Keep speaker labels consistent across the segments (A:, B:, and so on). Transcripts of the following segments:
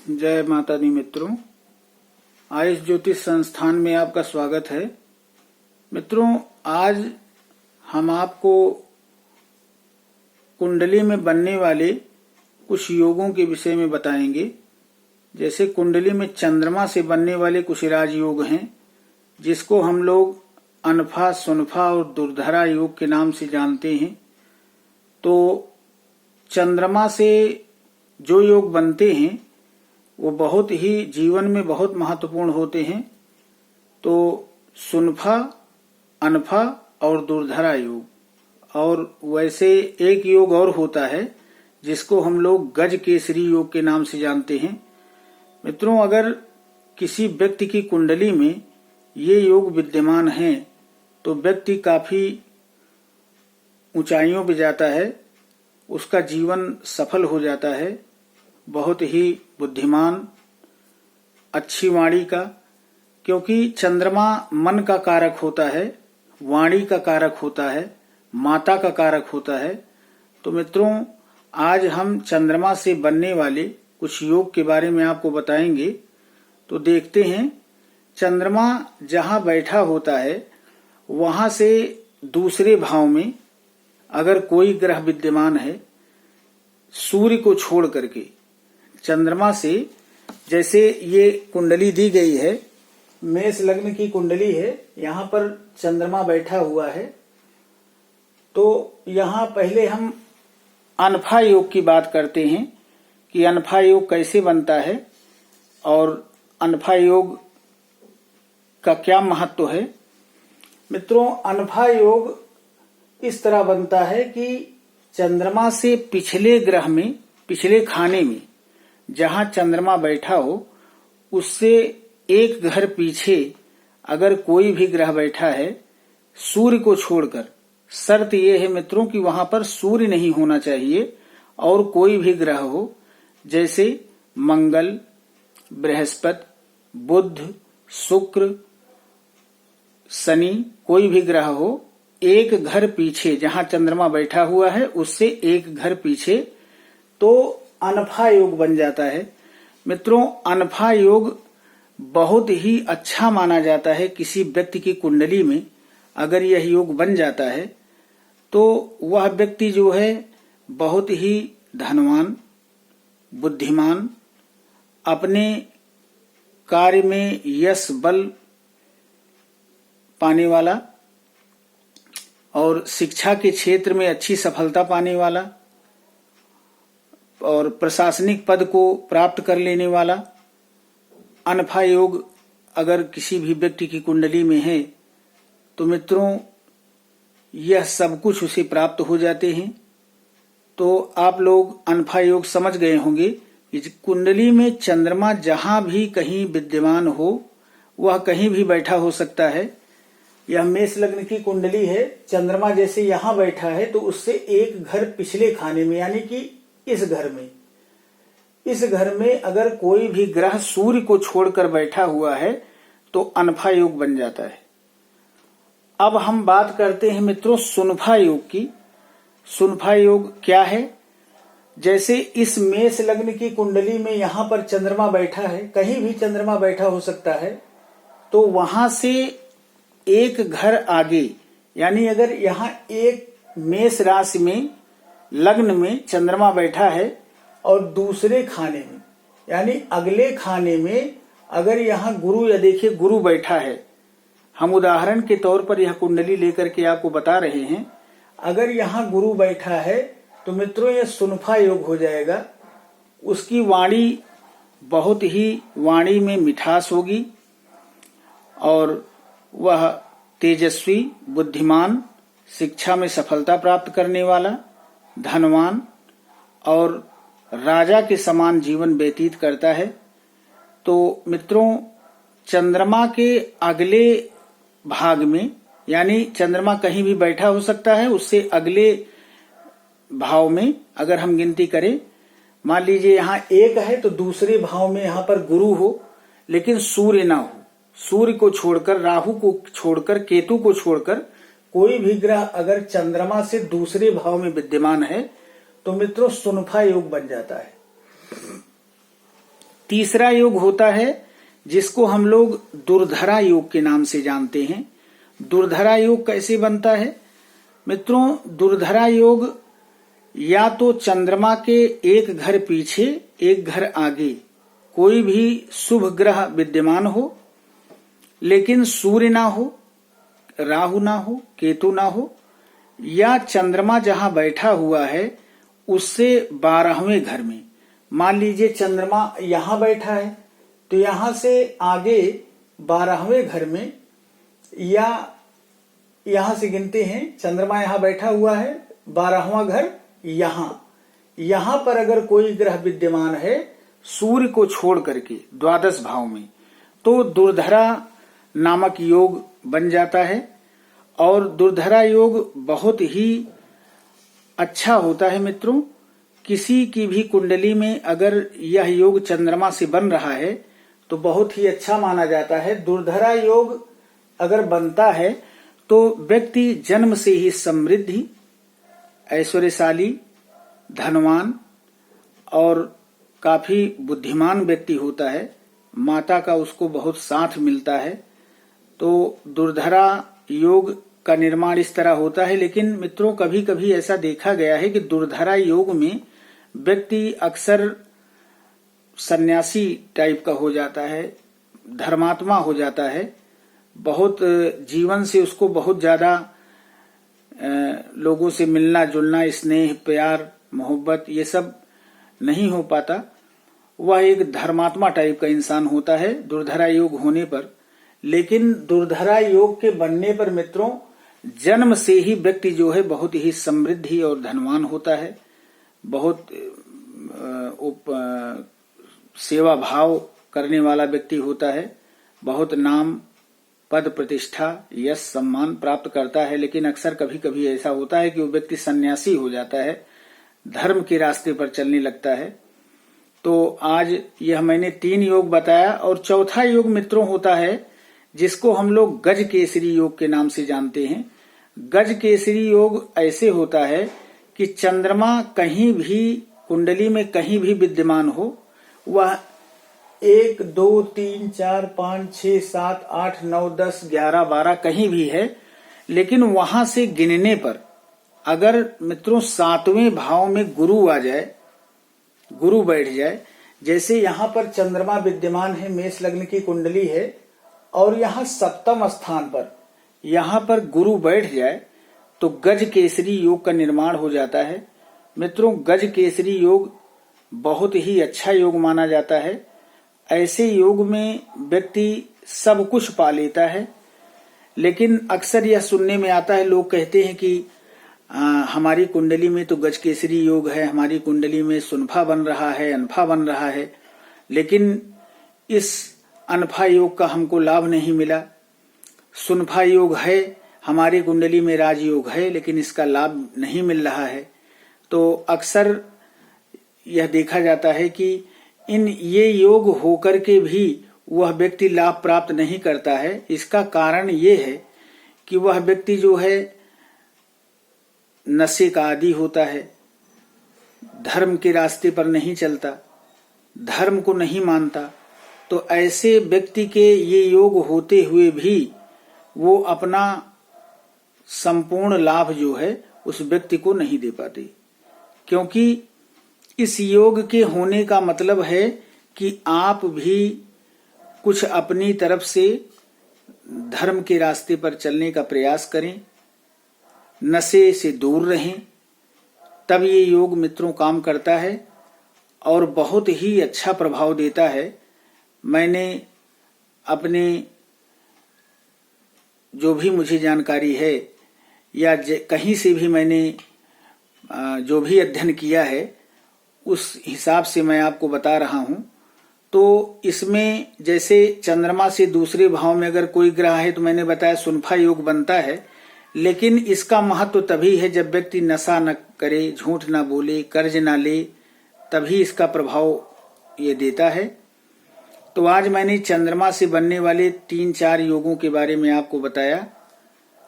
A: जय माता दी मित्रों, आयुष ज्योतिष संस्थान में आपका स्वागत है। मित्रों, आज हम आपको कुंडली में बनने वाले कुछ योगों के विषय में बताएंगे। जैसे कुंडली में चंद्रमा से बनने वाले कुछ राजयोग हैं, जिसको हम लोग अनफा, सुनफा और दुर्धरा योग के नाम से जानते हैं। तो चंद्रमा से जो योग बनते हैं वो बहुत ही जीवन में बहुत महत्वपूर्ण होते हैं। तो सुनफा, अनफा और दुर्धरा योग, और वैसे एक योग और होता है जिसको हम लोग गज केसरी योग के नाम से जानते हैं। मित्रों, अगर किसी व्यक्ति की कुंडली में ये योग विद्यमान है तो व्यक्ति काफी ऊंचाइयों पे जाता है, उसका जीवन सफल हो जाता है, बहुत ही बुद्धिमान, अच्छी वाणी का, क्योंकि चंद्रमा मन का कारक होता है, वाणी का कारक होता है, माता का कारक होता है। तो मित्रों, आज हम चंद्रमा से बनने वाले कुछ योग के बारे में आपको बताएंगे। तो देखते हैं, चंद्रमा जहां बैठा होता है वहां से दूसरे भाव में अगर कोई ग्रह विद्यमान है, सूर्य को छोड़ करके, चंद्रमा से, जैसे ये कुंडली दी गई है, मेष लग्न की कुंडली है, यहाँ पर चंद्रमा बैठा हुआ है। तो यहाँ पहले हम अनफा योग की बात करते हैं कि अनफा योग कैसे बनता है और अनफा योग का क्या महत्व है। मित्रों, अनफा योग इस तरह बनता है कि चंद्रमा से पिछले ग्रह में, पिछले खाने में जहां चंद्रमा बैठा हो, उससे एक घर पीछे अगर कोई भी ग्रह बैठा है, सूर्य को छोड़कर। शर्त यह है मित्रों कि वहां पर सूर्य नहीं होना चाहिए और कोई भी ग्रह हो, जैसे मंगल, बृहस्पति, बुध, शुक्र, शनि, कोई भी ग्रह हो, एक घर पीछे जहां चंद्रमा बैठा हुआ है उससे एक घर पीछे, तो अनफा योग बन जाता है। मित्रों, अनफा योग बहुत ही अच्छा माना जाता है। किसी व्यक्ति की कुंडली में अगर यह योग बन जाता है तो वह व्यक्ति जो है बहुत ही धनवान, बुद्धिमान, अपने कार्य में यश बल पाने वाला और शिक्षा के क्षेत्र में अच्छी सफलता पाने वाला और प्रशासनिक पद को प्राप्त कर लेने वाला। अनफा योग अगर किसी भी व्यक्ति की कुंडली में है तो मित्रों, यह सब कुछ उसे प्राप्त हो जाते हैं। तो आप लोग अनफा योग समझ गए होंगे कि कुंडली में चंद्रमा जहां भी कहीं विद्यमान हो, वह कहीं भी बैठा हो सकता है। यह मेष लग्न की कुंडली है, चंद्रमा जैसे यहां बैठा है तो उससे एक घर पिछले खाने में, यानी कि इस घर में अगर कोई भी ग्रह सूर्य को छोड़कर बैठा हुआ है तो अनफा योग बन जाता है। अब हम बात करते हैं मित्रों सुनफा योग की। सुनफा योग क्या है? जैसे इस मेष लग्न की कुंडली में यहां पर चंद्रमा बैठा है, कहीं भी चंद्रमा बैठा हो सकता है, तो वहां से एक घर आगे, यानी अगर यहां एक मेष राशि में, लग्न में चंद्रमा बैठा है और दूसरे खाने में, यानी अगले खाने में अगर यहाँ गुरु, या देखिए गुरु बैठा है, हम उदाहरण के तौर पर यह कुंडली लेकर के आपको बता रहे हैं। अगर यहाँ गुरु बैठा है तो मित्रों यह सुनफा योग हो जाएगा। उसकी वाणी बहुत ही, वाणी में मिठास होगी और वह तेजस्वी, बुद्धिमान, शिक्षा में सफलता प्राप्त करने वाला, धनवान और राजा के समान जीवन व्यतीत करता है। तो मित्रों, चंद्रमा के अगले भाग में, यानी चंद्रमा कहीं भी बैठा हो सकता है, उससे अगले भाव में अगर हम गिनती करें, मान लीजिए यहाँ एक है तो दूसरे भाव में यहाँ पर गुरु हो, लेकिन सूर्य ना हो। सूर्य को छोड़कर, राहु को छोड़कर, केतु को छोड़कर कोई भी ग्रह अगर चंद्रमा से दूसरे भाव में विद्यमान है तो मित्रों सुनफा योग बन जाता है। तीसरा योग होता है जिसको हम लोग दुर्धरा योग के नाम से जानते हैं। दुर्धरा योग कैसे बनता है मित्रों? दुर्धरा योग या तो चंद्रमा के एक घर पीछे एक घर आगे कोई भी शुभ ग्रह विद्यमान हो, लेकिन सूर्य ना हो, राहु ना हो, केतु ना हो, या चंद्रमा जहां बैठा हुआ है उससे 12वें घर में। मान लीजिए चंद्रमा यहां बैठा है तो यहां से आगे 12वें घर में, या यहां से गिनते हैं, चंद्रमा यहां बैठा हुआ है, 12वां घर यहां पर अगर कोई ग्रह विद्यमान है सूर्य को छोड़ करके द्वादश भाव में, तो दुर्धरा नामक योग बन जाता है। और दुर्धरा योग बहुत ही अच्छा होता है मित्रों। किसी की भी कुंडली में अगर यह योग चंद्रमा से बन रहा है तो बहुत ही अच्छा माना जाता है। दुर्धरा योग अगर बनता है तो व्यक्ति जन्म से ही समृद्धि, ऐश्वर्यशाली, धनवान और काफी बुद्धिमान व्यक्ति होता है। माता का उसको बहुत साथ मिलता है। तो दुर्धरा योग का निर्माण इस तरह होता है। लेकिन मित्रों कभी कभी ऐसा देखा गया है कि दुर्धरा योग में व्यक्ति अक्सर सन्यासी टाइप का हो जाता है, धर्मात्मा हो जाता है, बहुत जीवन से उसको बहुत ज्यादा लोगों से मिलना जुलना, स्नेह, प्यार, मोहब्बत ये सब नहीं हो पाता। वह एक धर्मात्मा टाइप का इंसान होता है दुर्धरा योग होने पर। लेकिन दुर्धरा योग के बनने पर मित्रों जन्म से ही व्यक्ति जो है बहुत ही समृद्धि और धनवान होता है, बहुत सेवा भाव करने वाला व्यक्ति होता है, बहुत नाम, पद, प्रतिष्ठा, यश, सम्मान प्राप्त करता है। लेकिन अक्सर कभी कभी ऐसा होता है कि वो व्यक्ति सन्यासी हो जाता है, धर्म के रास्ते पर चलने लगता है। तो आज यह मैंने 3 योग बताया। और चौथा योग मित्रों होता है जिसको हम लोग गज केसरी योग के नाम से जानते हैं। गज केसरी योग ऐसे होता है कि चंद्रमा कहीं भी कुंडली में कहीं भी विद्यमान हो, वह 1, 2, 3, 4, 5, 6, 7, 8, 9, 10, 11, 12 कहीं भी है, लेकिन वहां से गिनने पर अगर मित्रों 7वें भाव में गुरु आ जाए, गुरु बैठ जाए, जैसे यहां पर चंद्रमा विद्यमान है, मेष लग्न की कुंडली है, और यहां 7वें स्थान पर यहां पर गुरु बैठ जाए तो गज केसरी योग का निर्माण हो जाता है। मित्रों गज केसरी योग बहुत ही अच्छा योग माना जाता है। ऐसे योग में व्यक्ति सब कुछ पा लेता है। लेकिन अक्सर यह सुनने में आता है, लोग कहते हैं कि हमारी कुंडली में तो गज केसरी योग है, हमारी कुंडली में सुनफा बन रहा है, अनफा बन रहा है, लेकिन इस अनफा योग का हमको लाभ नहीं मिला। सुनफा योग है, हमारी कुंडली में राजयोग है, लेकिन इसका लाभ नहीं मिल रहा है। तो अक्सर यह देखा जाता है कि ये योग होकर के भी वह व्यक्ति लाभ प्राप्त नहीं करता है। इसका कारण ये है कि वह व्यक्ति जो है नशे का आदी होता है, धर्म के रास्ते पर नहीं चलता, धर्म को नहीं मानता। तो ऐसे व्यक्ति के ये योग होते हुए भी वो अपना संपूर्ण लाभ जो है उस व्यक्ति को नहीं दे पाते, क्योंकि इस योग के होने का मतलब है कि आप भी कुछ अपनी तरफ से धर्म के रास्ते पर चलने का प्रयास करें, नशे से दूर रहें, तब ये योग मित्रों काम करता है और बहुत ही अच्छा प्रभाव देता है। मैंने अपने जो भी मुझे जानकारी है या कहीं से भी मैंने जो भी अध्ययन किया है उस हिसाब से मैं आपको बता रहा हूं। तो इसमें जैसे चंद्रमा से दूसरे भाव में अगर कोई ग्रह है तो मैंने बताया सुनफा योग बनता है, लेकिन इसका महत्व तभी है जब व्यक्ति नशा न करे, झूठ न बोले, कर्ज न ले, तभी इसका प्रभाव ये देता है। तो आज मैंने चंद्रमा से बनने वाले 3-4 योगों के बारे में आपको बताया।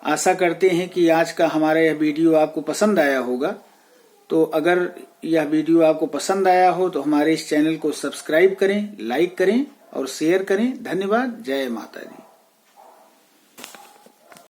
A: आशा करते हैं कि आज का हमारा यह वीडियो आपको पसंद आया होगा तो अगर यह वीडियो आपको पसंद आया हो तो हमारे इस चैनल को सब्सक्राइब करें, लाइक करें और शेयर करें। धन्यवाद। जय माता दी।